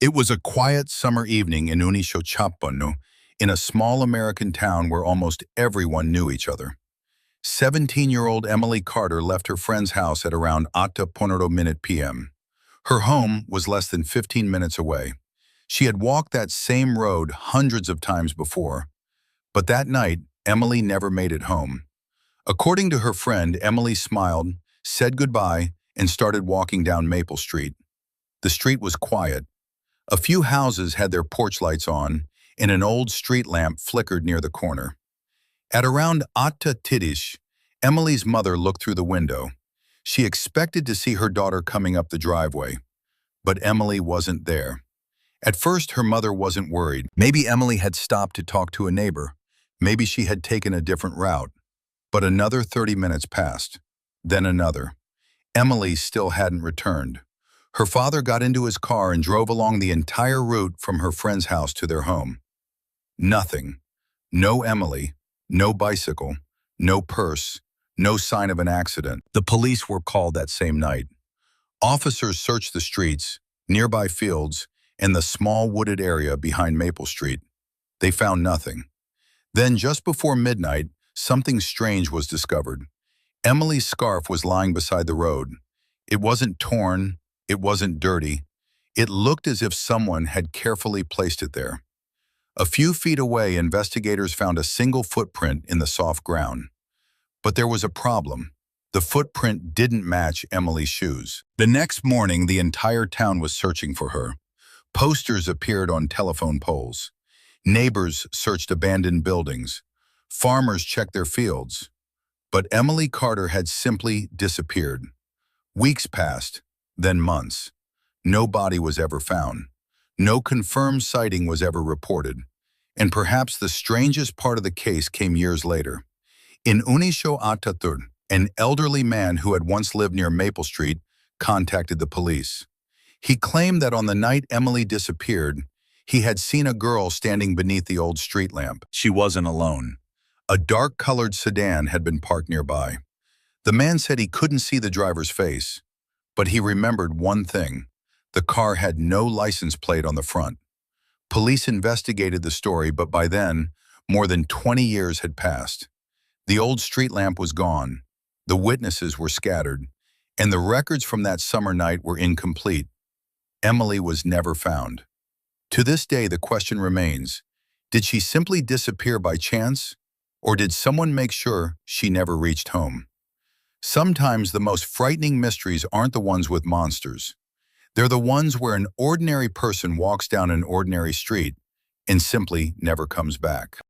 It was a quiet summer evening in Unishochapono, in a small American town where almost everyone knew each other. 17-year-old Emily Carter left her friend's house at around 8:15 p.m. Her home was less than 15 minutes away. She had walked that same road hundreds of times before, but that night, Emily never made it home. According to her friend, Emily smiled, said goodbye, and started walking down Maple Street. The street was quiet. A few houses had their porch lights on, and an old street lamp flickered near the corner. At around Atta Tidish, Emily's mother looked through the window. She expected to see her daughter coming up the driveway, but Emily wasn't there. At first, her mother wasn't worried. Maybe Emily had stopped to talk to a neighbor. Maybe she had taken a different route. But another 30 minutes passed. Then another. Emily still hadn't returned. Her father got into his car and drove along the entire route from her friend's house to their home. Nothing. No Emily, no bicycle, no purse, no sign of an accident. The police were called that same night. Officers searched the streets, nearby fields, and the small wooded area behind Maple Street. They found nothing. Then, just before midnight, something strange was discovered. Emily's scarf was lying beside the road. It wasn't torn. It wasn't dirty. It looked as if someone had carefully placed it there. A few feet away, investigators found a single footprint in the soft ground. But there was a problem. The footprint didn't match Emily's shoes. The next morning, the entire town was searching for her. Posters appeared on telephone poles. Neighbors searched abandoned buildings. Farmers checked their fields. But Emily Carter had simply disappeared. Weeks passed. Then months. No body was ever found. No confirmed sighting was ever reported. And perhaps the strangest part of the case came years later. In Unisho Atatur, an elderly man who had once lived near Maple Street contacted the police. He claimed that on the night Emily disappeared, he had seen a girl standing beneath the old street lamp. She wasn't alone. A dark-colored sedan had been parked nearby. The man said he couldn't see the driver's face. But he remembered one thing. The car had no license plate on the front. Police investigated the story, but by then, more than 20 years had passed. The old street lamp was gone. The witnesses were scattered. And the records from that summer night were incomplete. Emily was never found. To this day, the question remains, did she simply disappear by chance? Or did someone make sure she never reached home? Sometimes the most frightening mysteries aren't the ones with monsters. They're the ones where an ordinary person walks down an ordinary street and simply never comes back.